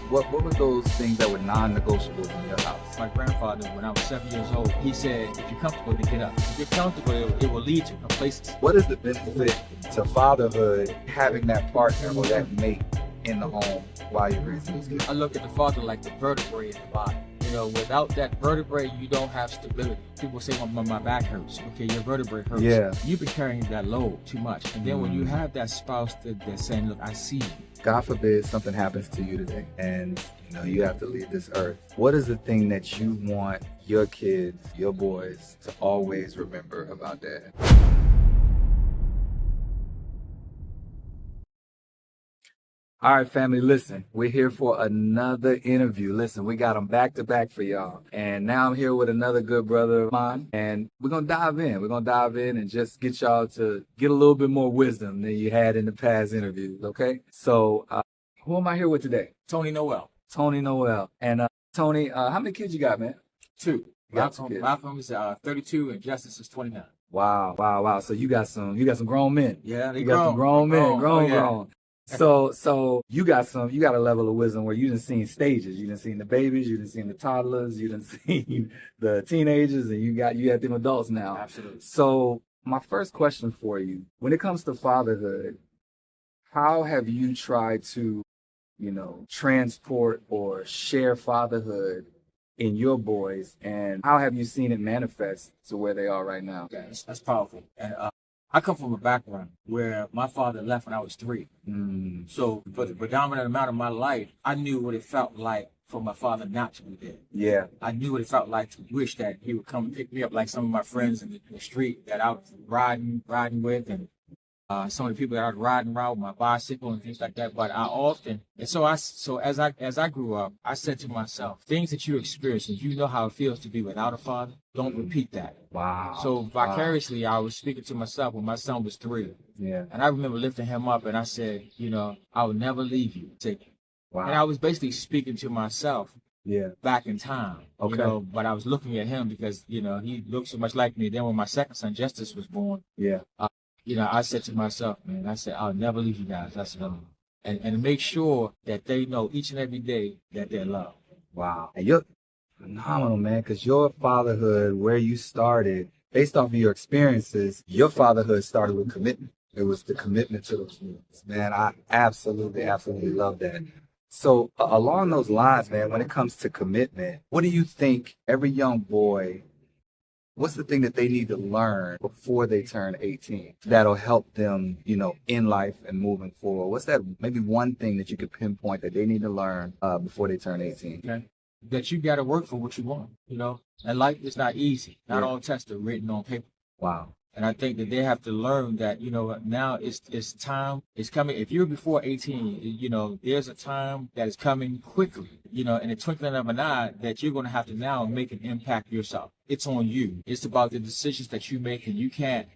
What were those things that were non-negotiables in your house? My grandfather, when I was 7 years old, he said, if you're comfortable, then get up. If you're comfortable, it will lead to complacency. What is the benefit to fatherhood having that partner or that mate in the home while you're raising these kids? I look at the father like the vertebrae in the body. You know, without that vertebrae, you don't have stability. People say, my back hurts. Okay, your vertebrae hurts. Yeah. You've been carrying that load too much. And then when you have that spouse that's saying, look, I see you. God forbid something happens to you today and you have to leave this earth. What is the thing that you want your kids, your boys, to always remember about dad? All right, family, listen, we're here for another interview. Listen, we got them back to back for y'all. And now I'm here with another good brother of mine, and we're going to dive in. We're going to dive in and just get y'all to get a little bit more wisdom than you had in the past interviews, okay? So, who am I here with today? Tony Noel. Tony Noel. And Tony, how many kids you got, man? 2. Two Malcolm is 32 and Justice is 29. Wow. So you got some grown men. Yeah, they You got some grown men, grown. Yeah. So you got a level of wisdom where you done seen stages. You done seen the babies, you done seen the toddlers, you done seen the teenagers, and you got them adults now. Absolutely. So my first question for you, when it comes to fatherhood, how have you tried to, transport or share fatherhood in your boys, and how have you seen it manifest to where they are right now? Yeah, that's powerful. And I come from a background where my father left when I was 3. So for the predominant amount of my life, I knew what it felt like for my father not to be there. Yeah. I knew what it felt like to wish that he would come and pick me up like some of my friends in the street that I was riding with, and some of the people that I was riding around with my bicycle and things like that. But so as I grew up, I said to myself, things that you experience and you know how it feels to be without a father, don't repeat that. Wow. So vicariously, I was speaking to myself when my son was 3. Yeah. And I remember lifting him up and I said, I will never leave you. Wow. And I was basically speaking to myself. Yeah. Back in time. Okay. But I was looking at him because, he looked so much like me. Then when my second son, Justice, was born, yeah. I said to myself, man, I said, I'll never leave you guys. I said, and make sure that they know each and every day that they're loved. Wow. And you're phenomenal, man, because your fatherhood, where you started, based off of your experiences, your fatherhood started with commitment. It was the commitment to those needs. Man, I absolutely love that. So along those lines, man, when it comes to commitment, what do you think every young boy, what's the thing that they need to learn before they turn 18 that'll help them, in life and moving forward? What's that maybe one thing that you could pinpoint that they need to learn before they turn 18? Okay. That you got to work for what you want, And life is not easy. Not all tests are written on paper. Wow. And I think that they have to learn that, now it's time. It's coming. If you're before 18, there's a time that is coming quickly, in the twinkling of an eye, that you're going to have to now make an impact yourself. It's on you. It's about the decisions that you make, and you can't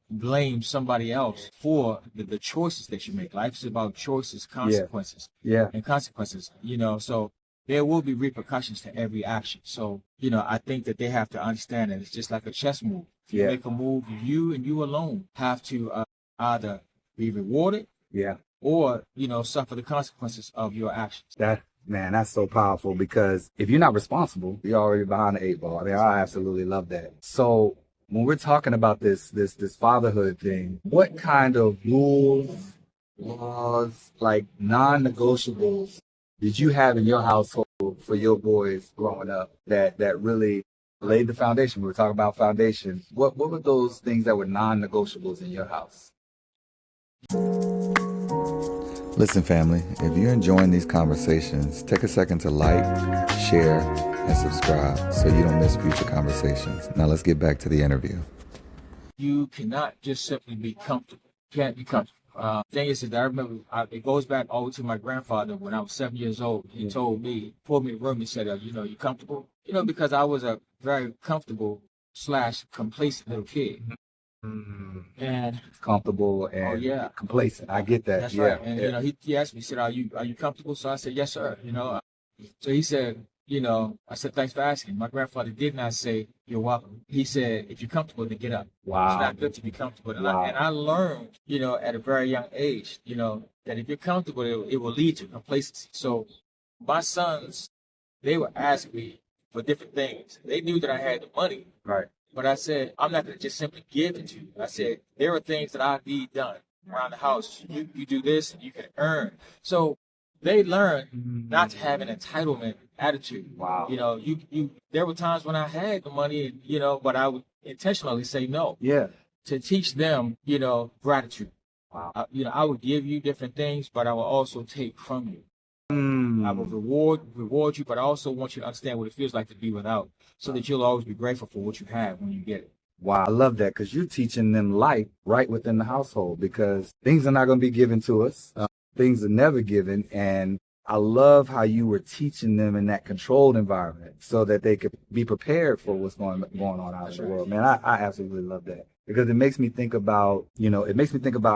blame somebody else for the choices that you make. Life is about choices, consequences. Yeah. And consequences, so there will be repercussions to every action. So, I think that they have to understand that it's just like a chess move. If you make a move, you and you alone have to either be rewarded, or suffer the consequences of your actions. That's so powerful, because if you're not responsible, you're already behind the 8 ball. I mean, I absolutely love that. So when we're talking about this fatherhood thing, what kind of rules, laws, like non-negotiables did you have in your household for your boys growing up that really laid the foundation? We were talking about foundation. What were those things that were non-negotiables in your house? Listen, family, if you're enjoying these conversations, take a second to like, share, and subscribe so you don't miss future conversations. Now let's get back to the interview. You cannot just simply be comfortable. You can't be comfortable. Thing is that I remember, it goes back all the way to my grandfather when I was 7 years old. He told me, pulled me in the room and said, you comfortable? Because I was a very comfortable / complacent little kid. And comfortable and complacent. I get that. That's right. And he asked me, he said, are you comfortable? So I said, yes, sir. So he said, I said, thanks for asking. My grandfather did not say, you're welcome. He said, if you're comfortable, then get up. Wow. It's not good to be comfortable. And I learned, at a very young age, that if you're comfortable, it will lead to complacency. So my sons, they would ask me for different things. They knew that I had the money, Right. but I said, I'm not going to just simply give it to you. I said, there are things that I need done around the house. You do this, you can earn. So they learned not to have an entitlement attitude. Wow. You know, there were times when I had the money, you know, but I would intentionally say no. Yeah. To teach them, you know, gratitude. Wow. You know, I would give you different things, but I will also take from you. I will reward you, but I also want you to understand what it feels like to be without, so that you'll always be grateful for what you have when you get it. Wow, I love that, because you're teaching them life right within the household, because things are not going to be given to us. Things are never given. And I love how you were teaching them in that controlled environment so that they could be prepared for what's going on out in the world. Man, I absolutely love that, because it makes me think about,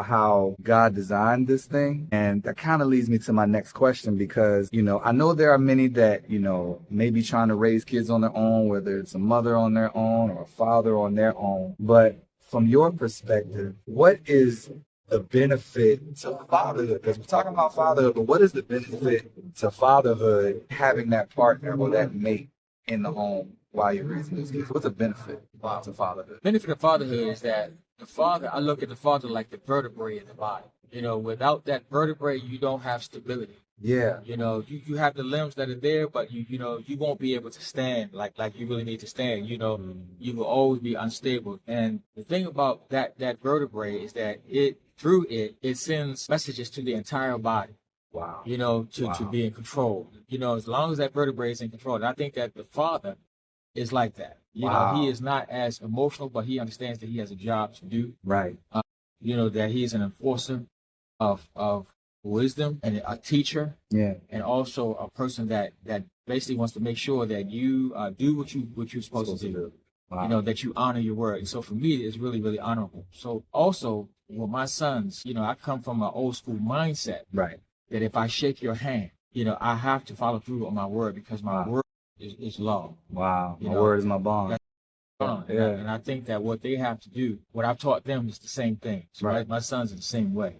how God designed this thing. And that kind of leads me to my next question, because, I know there are many that, may be trying to raise kids on their own, whether it's a mother on their own or a father on their own. But from your perspective, what is the benefit to fatherhood? Because we're talking about fatherhood, but what is the benefit to fatherhood, having that partner or that mate in the home while you're raising those kids? What's the benefit to fatherhood? Benefit of fatherhood is that the father, I look at the father like the vertebrae in the body. You know, without that vertebrae, you don't have stability. Yeah. You know, you have the limbs that are there, but you won't be able to stand like you really need to stand. You know, you will always be unstable. And the thing about that vertebrae is that through it sends messages to the entire body. Wow. You know, to be in control. You know, as long as that vertebrae is in control. And I think that the father is like that. You know, he is not as emotional, but he understands that he has a job to do. Right. You know, that he is an enforcer of wisdom and a teacher. Yeah. And also a person that basically wants to make sure that you do what you're supposed to do. Wow. You know, that you honor your word. And so for me, it's really, really honorable. So also with my sons, you know, I come from an old school mindset. Right. That if I shake your hand, you know, I have to follow through on my word, because my word is law. Wow. My word is my bond. Yeah. And I think that what they have to do, what I've taught them, is the same thing. So right. My sons are the same way.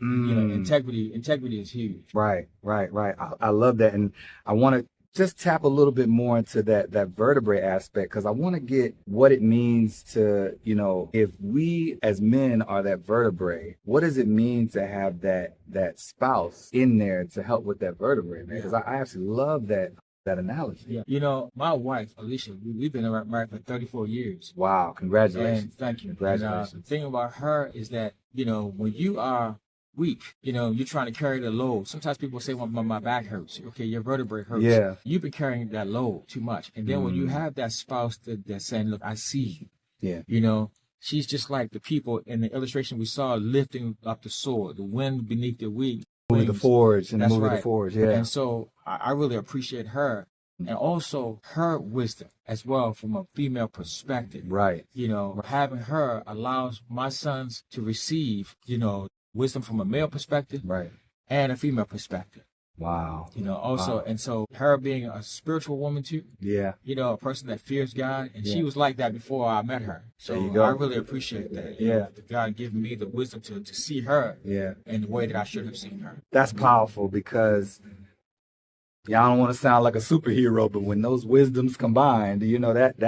You know, integrity is huge. Right. I love that. And I want to just tap a little bit more into that vertebrae aspect, because I want to get what it means to, if we as men are that vertebrae, what does it mean to have that spouse in there to help with that vertebrae, man? Because I absolutely love that analogy. Yeah. You know, my wife, Alicia, we've been married for 34 years. Wow. Congratulations. And thank you. Congratulations. And, the thing about her is that, you know, when you are weak, you know, you're trying to carry the load. Sometimes people say, well, my back hurts. Okay, your vertebrae hurts. Yeah. You've been carrying that load too much. And then when you have that spouse that's saying, look, I see you. Yeah. You know, she's just like the people in the illustration we saw lifting up the sword, the wind beneath their wings. Moving the forge and moving right. the forge, yeah. And so I really appreciate her, and also her wisdom as well from a female perspective. Right. You know, having her allows my sons to receive, you know, wisdom from a male perspective, right, and a female perspective. Wow. You know, also, and so her being a spiritual woman too. Yeah. You know, a person that fears God, and she was like that before I met her. So I really appreciate that. You know, God giving me the wisdom to see her. Yeah. In the way that I should have seen her. That's powerful, because I don't want to sound like a superhero, but when those wisdoms combined, you know, that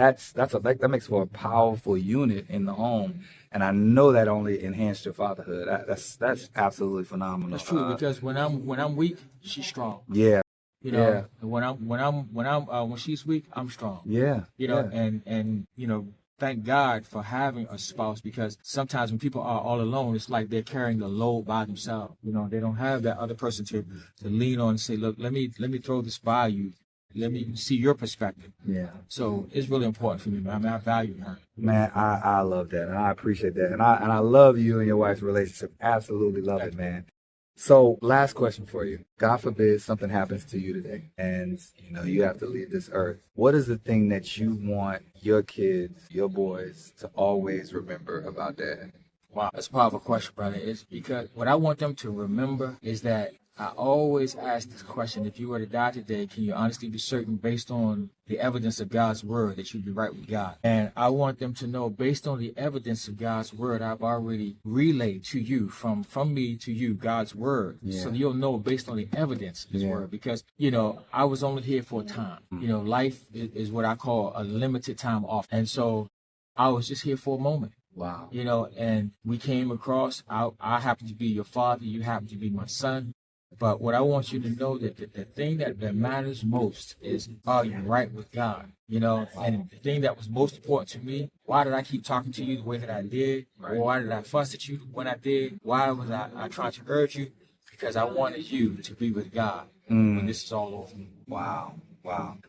makes for a powerful unit in the home. And I know that only enhanced your fatherhood. That's absolutely phenomenal. That's true, because when I'm weak, she's strong. Yeah. You know, when she's weak, I'm strong. Yeah. You know, and you know, thank God for having a spouse, because sometimes when people are all alone, it's like they're carrying the load by themselves. You know, they don't have that other person to lean on and say, look, let me throw this by you. Let me see your perspective. Yeah. So it's really important for me, man. I mean, I value her. Man, I love that, and I appreciate that, and I love you and your wife's relationship. Absolutely love it, man. So, last question for you. God forbid something happens to you today, and you know you have to leave this earth. What is the thing that you want your kids, your boys, to always remember about Dad? Wow, that's a powerful question, brother. It's because what I want them to remember is that I always ask this question: if you were to die today, can you honestly be certain, based on the evidence of God's word, that you'd be right with God? And I want them to know, based on the evidence of God's word, I've already relayed to you, from me to you, God's word. Yeah. So you'll know based on the evidence of his word. Because, I was only here for a time. Life is what I call a limited time off. And so I was just here for a moment. Wow. And we came across, I happen to be your father, you happen to be my son. But what I want you to know, that the thing that matters most is, are you right with God? And the thing that was most important to me, why did I keep talking to you the way that I did? Or why did I fuss at you when I did? Why was I trying to urge you? Because I wanted you to be with God when this is all over. Wow.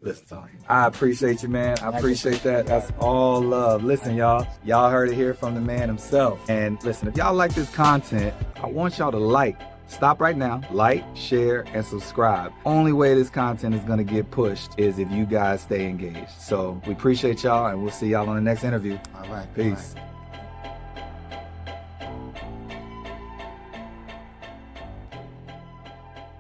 Listen, Tony, I appreciate you, man. I appreciate that. That's all love. Listen, y'all heard it here from the man himself. And listen, if y'all like this content, I want y'all to stop right now, share, and subscribe. Only way this content is going to get pushed is if you guys stay engaged. So we appreciate y'all, and we'll see y'all on the next interview. All right. Peace. All right.